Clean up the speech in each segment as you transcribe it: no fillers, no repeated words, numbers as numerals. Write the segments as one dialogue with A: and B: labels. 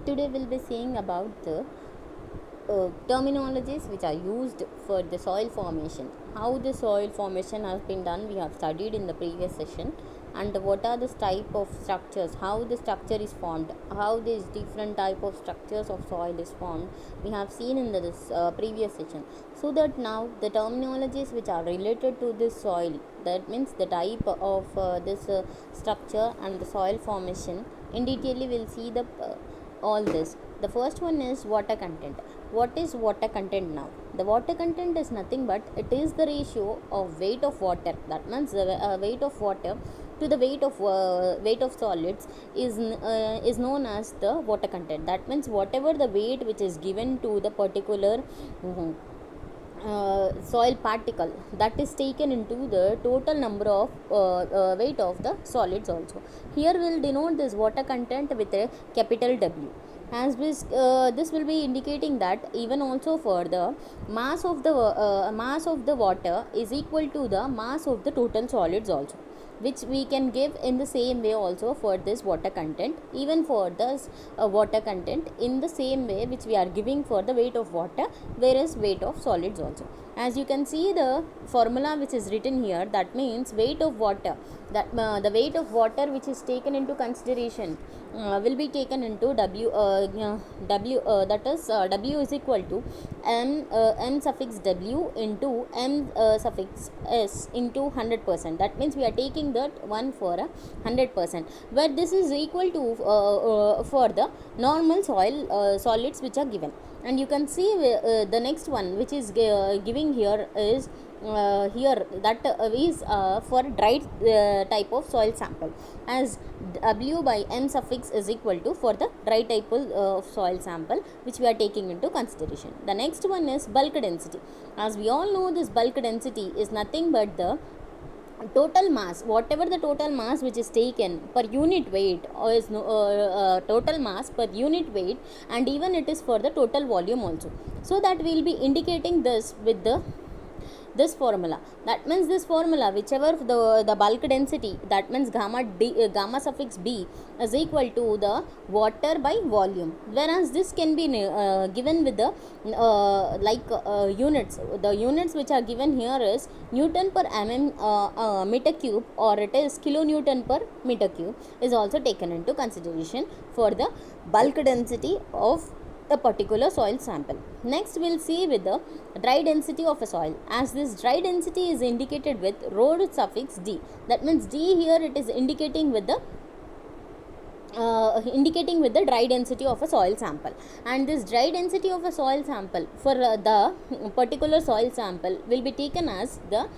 A: today we'll be seeing about the terminologies which are used for the soil formation. How the soil formation has been done, we have studied in the previous session, and what are the type of structures, how the structure is formed, how these different type of structures of soil is formed, we have seen in this previous session. So that now the terminologies which are related to this soil, that means the type of this structure and the soil formation, in detail we'll see the all this. The first one is water content. What is water content now? The water content is nothing but it is the ratio of weight of water, that means the weight of water to the weight of solids is known as the water content. That means whatever the weight which is given to the particular soil particle, that is taken into the total number of weight of the solids also. Here we'll denote this water content with a capital W, as this will be indicating that even also for the mass of the water is equal to the mass of the total solids also, which we can give in the same way also for this water content, even for this water content in the same way which we are giving for the weight of water, whereas weight of solids also. As you can see the formula which is written here, that means weight of water, that the weight of water which is taken into consideration will be taken into that is W is equal to m suffix W into m suffix S into 100%. That means we are taking that one for 100%, where this is equal to for the normal soil solids which are given. And you can see the next one which is giving here is here that is for dry type of soil sample, as W by M suffix is equal to for the dry type of soil sample which we are taking into consideration. The next one is bulk density. As we all know, this bulk density is nothing but the total mass, whatever the total mass which is taken per unit weight, or is total mass per unit weight, and even it is for the total volume also. So that we will be indicating this with this formula. That means this formula, whichever the bulk density, that means gamma suffix B is equal to the water by volume, whereas this can be given with the units. The units which are given here is Newton per meter cube, or it is kilonewton per meter cube, is also taken into consideration for the bulk density of a particular soil sample. Next we'll see with the dry density of a soil, as this dry density is indicated with rho suffix D. That means D here it is indicating with the dry density of a soil sample, and this dry density of a soil sample for the particular soil sample will be taken as the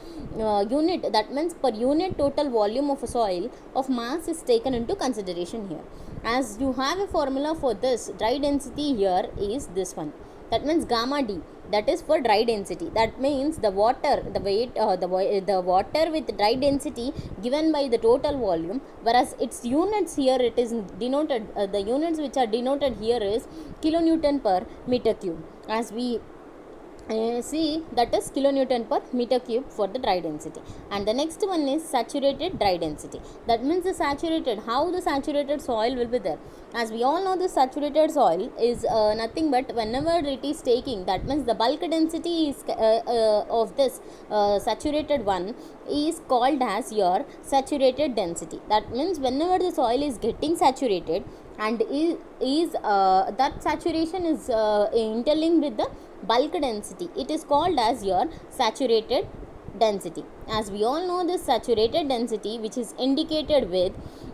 A: unit, that means per unit total volume of a soil of mass is taken into consideration here. As you have a formula for this dry density here is this one, that means gamma D, that is for dry density. That means the water, the weight, the water with dry density given by the total volume, whereas its units here it is denoted, the units which are denoted here is kilonewton per meter cube, as we see that is kilonewton per meter cube for the dry density. And the next one is saturated dry density. That means the saturated, how the saturated soil will be there. As we all know, the saturated soil is nothing but whenever it is taking, that means the bulk density is of this saturated one is called as your saturated density. That means whenever the soil is getting saturated, and is that saturation is interlinked with the bulk density, it is called as your saturated density. As we all know, this saturated density which is indicated with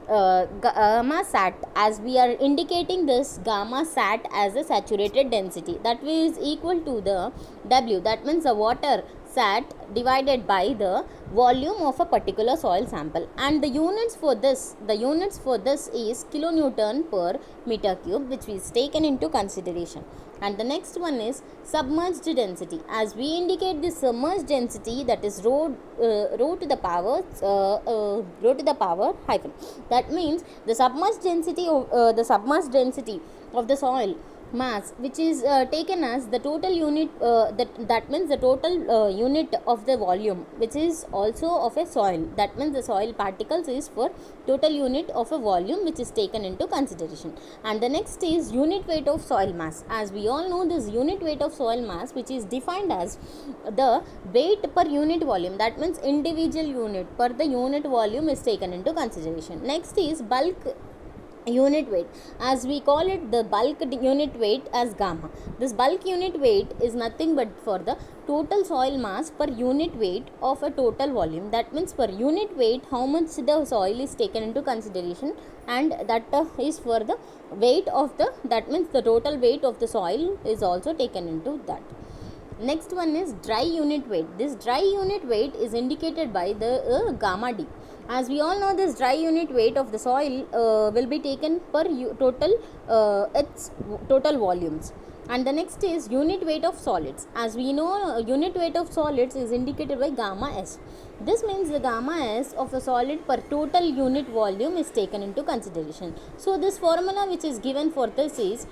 A: gamma sat, as we are indicating this gamma sat as a saturated density, that is equal to the W, that means the water sat divided by the volume of a particular soil sample, and the units for this is kilonewton per meter cube, which is taken into consideration. And the next one is submerged density. As we indicate the submerged density, that is rho to the power hyphen. That means the submerged density of the soil mass, which is taken as the total unit, that means the total unit of the volume, which is also of a soil. That means the soil particles is for total unit of a volume, which is taken into consideration. And the next is unit weight of soil mass. As we all know, this unit weight of soil mass, which is defined as the weight per unit volume, that means individual unit per the unit volume is taken into consideration. Next is bulk unit weight, as we call it the bulk unit weight as gamma. This bulk unit weight is nothing but for the total soil mass per unit weight of a total volume. That means per unit weight how much the soil is taken into consideration, and that is for the weight of the, that means the total weight of the soil is also taken into that. Next one is dry unit weight. This dry unit weight is indicated by the gamma d. As we all know, this dry unit weight of the soil will be taken per total its total volumes. And the next is unit weight of solids. As we know, unit weight of solids is indicated by gamma s. This means the gamma s of a solid per total unit volume is taken into consideration. So this formula which is given for this is,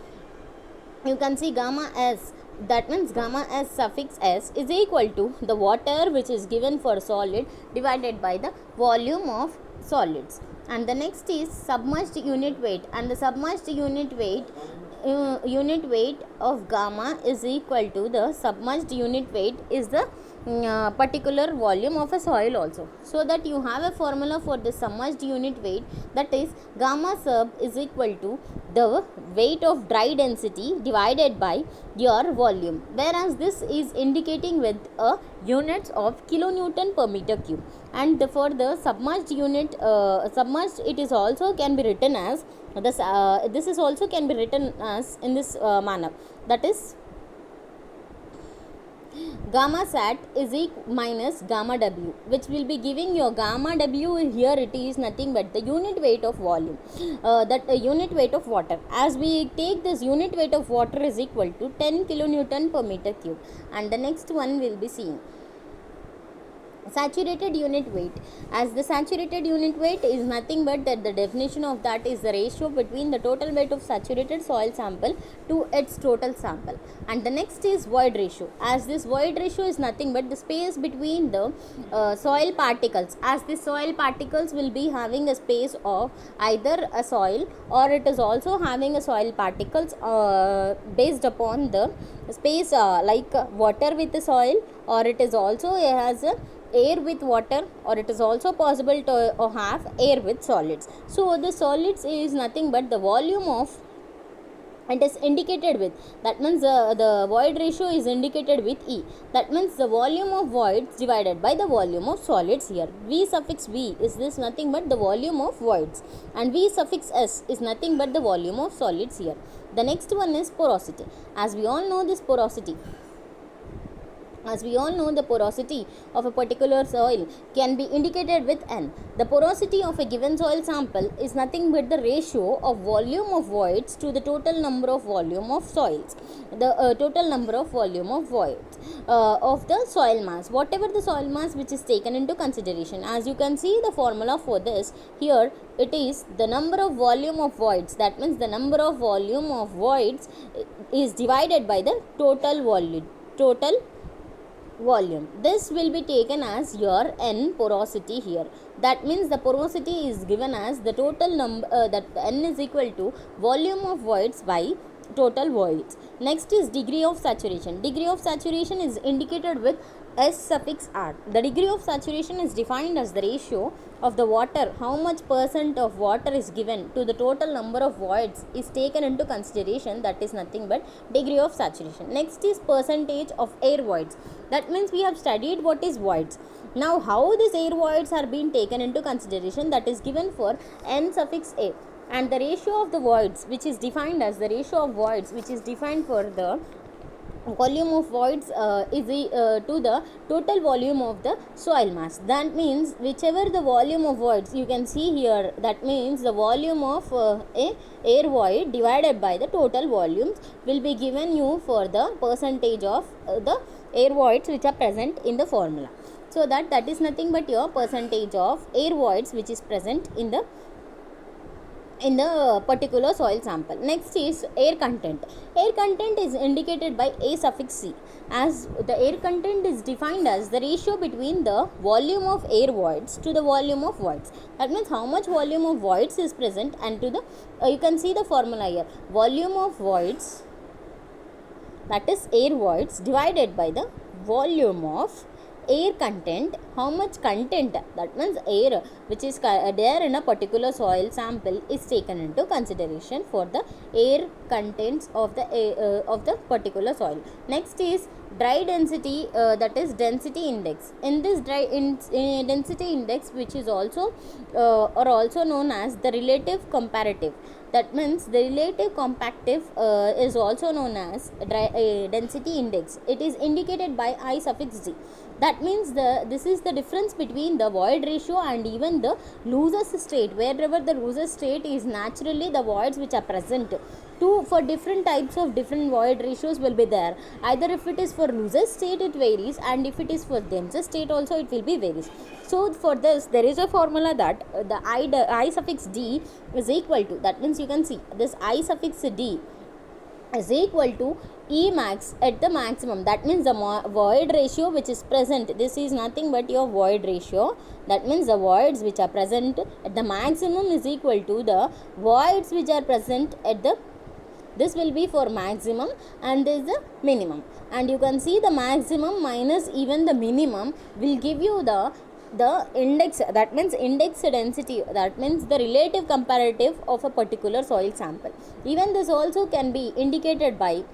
A: you can see gamma s, that means gamma s suffix s is equal to the water which is given for solid divided by the volume of solids. And the next is submerged unit weight, and the submerged unit weight of gamma is equal to the submerged unit weight is the particular volume of a soil also. So that you have a formula for the submerged unit weight, that is gamma sub is equal to the weight of dry density divided by your volume, whereas this is indicating with a units of kilonewton per meter cube. And for the submerged unit, submerged, it is also can be written as this, this is also can be written as in this manner, that is gamma sat is minus gamma w, which will be giving your gamma w. Here it is nothing but the unit weight of volume, that unit weight of water. As we take this unit weight of water is equal to 10 kilonewton per meter cube. And the next one will be seeing saturated unit weight. As the saturated unit weight is nothing but that the definition of that is the ratio between the total weight of saturated soil sample to its total sample. And the next is void ratio. As this void ratio is nothing but the space between the soil particles, as the soil particles will be having a space of either a soil, or it is also having a soil particles based upon the space like water with the soil, or it is also has a air with water, or it is also possible to have air with solids. So the solids is nothing but the volume of, it is indicated with, that means the void ratio is indicated with E. That means the volume of voids divided by the volume of solids. Here V suffix V is this nothing but the volume of voids, and V suffix S is nothing but the volume of solids here. The next one is porosity. As we all know, this porosity, as we all know, the porosity of a particular soil can be indicated with N. The porosity of a given soil sample is nothing but the ratio of volume of voids to the total number of volume of soils, the total number of volume of voids of the soil mass, whatever the soil mass which is taken into consideration. As you can see the formula for this, here it is the number of volume of voids, that means the number of volume of voids is divided by the total volume, This will be taken as your N porosity here. That means the porosity is given as the total number, that N is equal to volume of voids by total voids. Next is degree of saturation. Degree of saturation is indicated with S suffix R. The degree of saturation is defined as the ratio of the water, how much percent of water is given to the total number of voids is taken into consideration, that is nothing but degree of saturation. Next is percentage of air voids. That means we have studied what is voids. Now how these air voids are being taken into consideration, that is given for N suffix A. And the ratio of the voids, which is defined as the ratio of voids, which is defined for the volume of voids is to the total volume of the soil mass. That means whichever the volume of voids you can see here, that means the volume of a air void divided by the total volumes will be given you for the percentage of the air voids which are present in the formula. So that is nothing but your percentage of air voids which is present in the in the particular soil sample. Next is air content. Air content is indicated by A suffix C, as the air content is defined as the ratio between the volume of air voids to the volume of voids. That means how much volume of voids is present, and to the you can see the formula here, volume of voids, that is air voids, divided by the volume of air content. How much content, that means air which is there in a particular soil sample, is taken into consideration for the air contents of the particular soil. Next is dry density, that is density index. In this density index, which is also or also known as the relative comparative, that means the relative compactive is also known as density index. It is indicated by I suffix d. That means this is the difference between the void ratio and even the loosest state. Wherever the loosest state is, naturally the voids which are present. For different types of different void ratios will be there. Either if it is for loosest state it varies, and if it is for densest state also it will be varies. So for this there is a formula that the I suffix d is equal to, that means you can see this I suffix d is equal to E max at the maximum. That means the void ratio which is present, this is nothing but your void ratio. That means the voids which are present at the maximum is equal to the voids which are present at the, this will be for maximum, and this is the minimum. And you can see the maximum minus even the minimum will give you the index, that means index density, that means the relative comparative of a particular soil sample. Even this also can be indicated by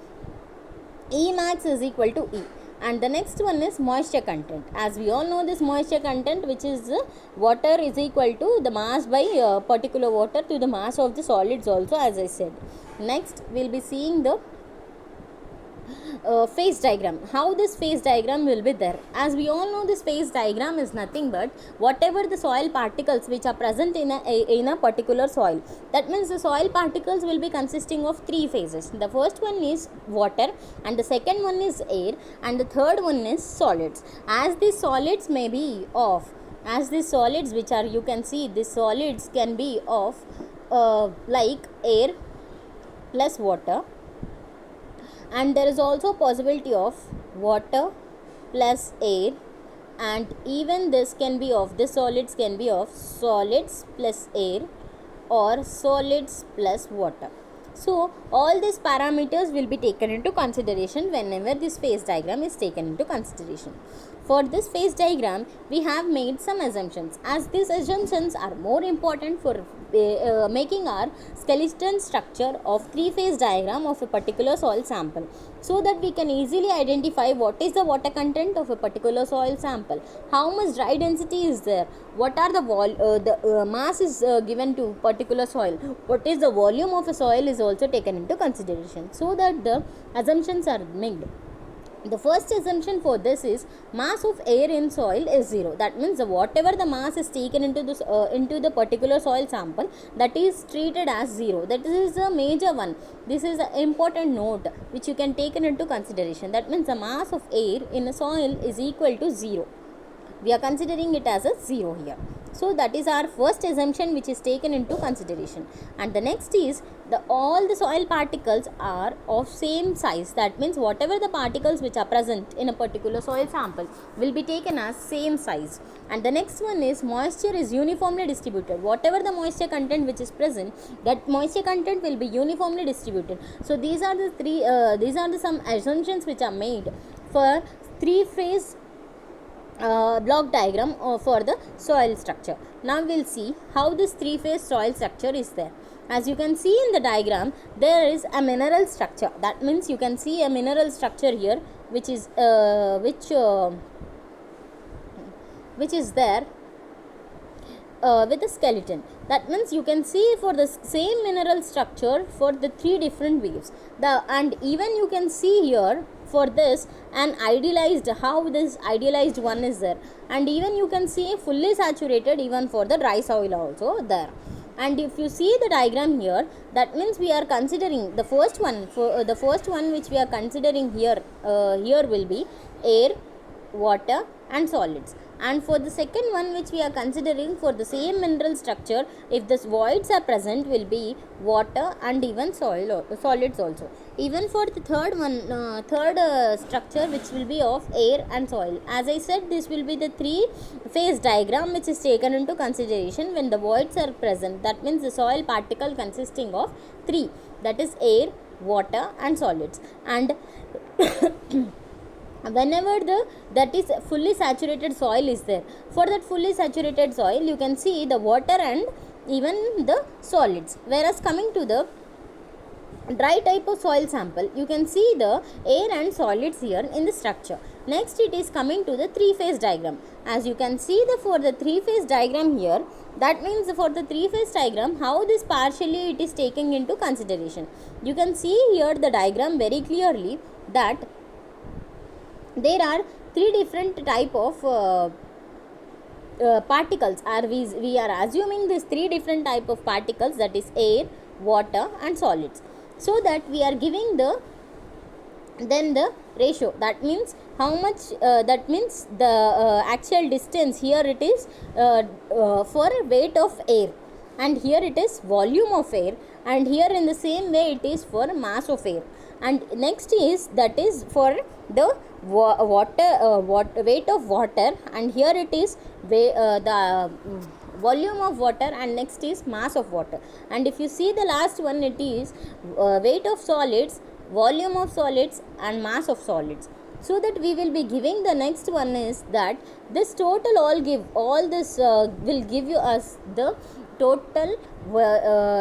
A: E max is equal to E. And the next one is moisture content. As we all know, this moisture content, which is water is equal to the mass by particular water to the mass of the solids also, as I said. Next we will be seeing the phase diagram. How this phase diagram will be there? As we all know, this phase diagram is nothing but whatever the soil particles which are present in a particular soil. That means the soil particles will be consisting of three phases. The first one is water, and the second one is air, and the third one is solids. As these solids may be of, as these solids which are, you can see these solids can be of like air plus water, and there is also possibility of water plus air, and even this can be of, this solids can be of solids plus air or solids plus water. So all these parameters will be taken into consideration whenever this phase diagram is taken into consideration. For this phase diagram, we have made some assumptions, as these assumptions are more important for making our skeleton structure of three-phase diagram of a particular soil sample, so that we can easily identify what is the water content of a particular soil sample, how much dry density is there, what are the mass is given to particular soil, what is the volume of a soil is also taken into consideration, so that the assumptions are made. The first assumption for this is mass of air in soil is 0. That means whatever the mass is taken into this into the particular soil sample, that is treated as 0. That is a major one. This is an important note which you can take into consideration. That means the mass of air in a soil is equal to 0. We are considering it as a 0 here. So that is our first assumption which is taken into consideration. And the next is all the soil particles are of same size. That means whatever the particles which are present in a particular soil sample will be taken as same size. And the next one is moisture is uniformly distributed. Whatever the moisture content which is present, that moisture content will be uniformly distributed. So these are the some assumptions which are made for three-phase block diagram for the soil structure. Now we will see how this three-phase soil structure is there. As you can see in the diagram, there is a mineral structure. That means you can see a mineral structure here, which is there with a skeleton. That means you can see for the same mineral structure for the three different waves. And even you can see here for this an idealized, how this idealized one is there, and even you can see fully saturated even for the dry soil also there. And if you see the diagram here, that means we are considering the first one, for the first one which we are considering here will be air, water and solids. And for the second one which we are considering, for the same mineral structure, if the voids are present, will be water and even soil or solids also. Even for the third one, structure which will be of air and soil, as I said, this will be the three phase diagram which is taken into consideration when the voids are present. That means the soil particle consisting of three, that is air, water and solids. And whenever that is fully saturated soil is there, for that fully saturated soil you can see the water and even the solids. Whereas coming to the dry type of soil sample, you can see the air and solids here in the structure. Next it is coming to the three phase diagram. As you can see for the three phase diagram here, that means for the three phase diagram, how this partially it is taken into consideration. You can see here the diagram very clearly that there are three different type of particles. We are assuming these three different type of particles, that is air, water and solids. So that we are giving the ratio, that means how much, that means the actual distance here it is for weight of air, and here it is volume of air, and here in the same way it is for mass of air. And next is that is for the weight of water, and here it is the volume of water, and next is mass of water. And if you see the last one, it is weight of solids, volume of solids and mass of solids. So that we will be giving the next one is that this total all this will give you us the total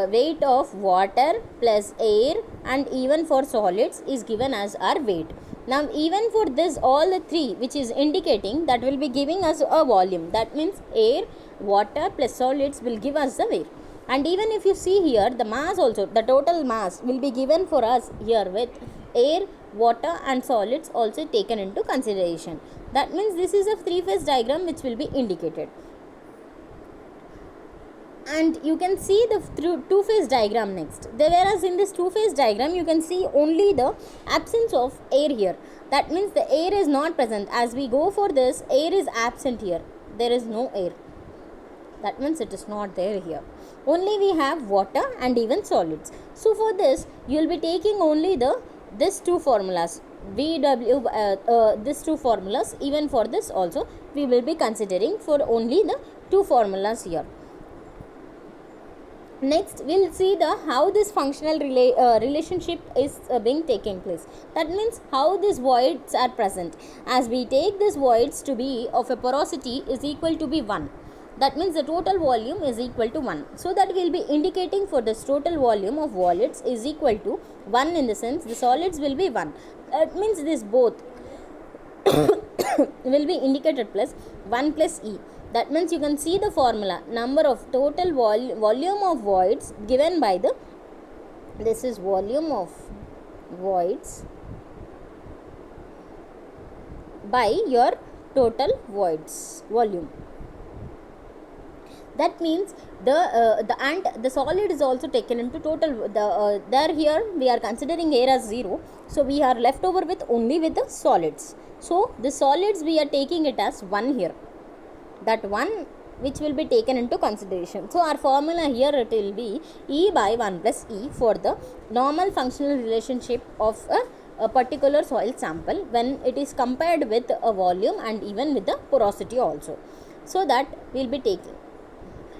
A: weight of water plus air and even for solids is given as our weight. Now even for this all the three which is indicating, that will be giving us a volume, that means air, water plus solids will give us the weight. And even if you see here the mass also, the total mass will be given for us here with air, water and solids also taken into consideration. That means this is a three phase diagram which will be indicated. And you can see the two phase diagram next. Whereas in this two phase diagram you can see only the absence of air here. That means the air is not present. As we go for this, air is absent here. There is no air. That means it is not there here. Only we have water and even solids. So for this you will be taking only this two formulas. These two formulas, even for this also we will be considering for only the two formulas here. Next we'll see how this functional relationship is being taking place. That means how these voids are present. As we take these voids to be of a porosity is equal to be 1. That means the total volume is equal to 1. So that we'll be indicating for this total volume of voids is equal to 1, in the sense the solids will be 1. That means this both will be indicated plus 1 plus E. That means you can see the formula, number of total volume of voids given by this is volume of voids by your total voids volume. That means the solid is also taken into total. There here we are considering air as 0, so we are left over with only with the solids. So the solids we are taking it as 1 here. That 1 which will be taken into consideration. So our formula here it will be E by 1 plus E for the normal functional relationship of a particular soil sample when it is compared with a volume and even with the porosity also. So that we will be taking.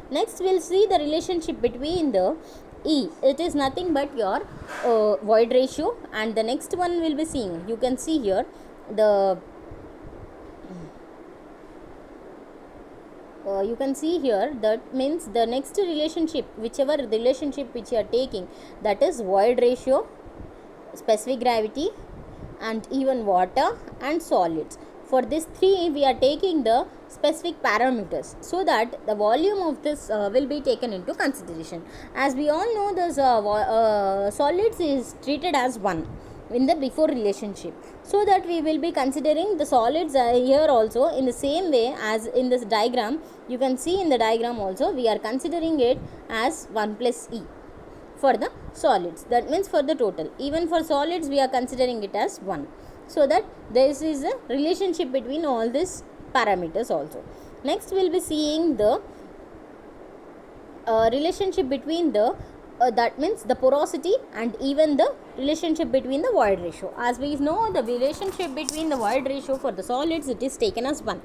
A: Next we will see the relationship between the E. It is nothing but your void ratio, and the next one we will be seeing. You can see here you can see here, that means the next relationship, whichever relationship which you are taking, that is void ratio, specific gravity and even water and solids. For these three we are taking the specific parameters, so that the volume of this will be taken into consideration. As we all know, this solids is treated as 1 in the before relationship, so that we will be considering the solids here also in the same way as in this diagram. You can see in the diagram also we are considering it as 1 plus E for the solids. That means for the total, even for solids we are considering it as 1, so that this is a relationship between all these parameters also. Next we'll be seeing the relationship between the that means the porosity and even the relationship between the void ratio. As we know, the relationship between the void ratio for the solids, it is taken as 1,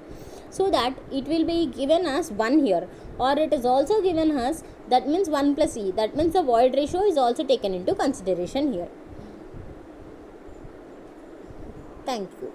A: so that it will be given as 1 here, or it is also given as, that means 1 plus E, that means the void ratio is also taken into consideration here. Thank you.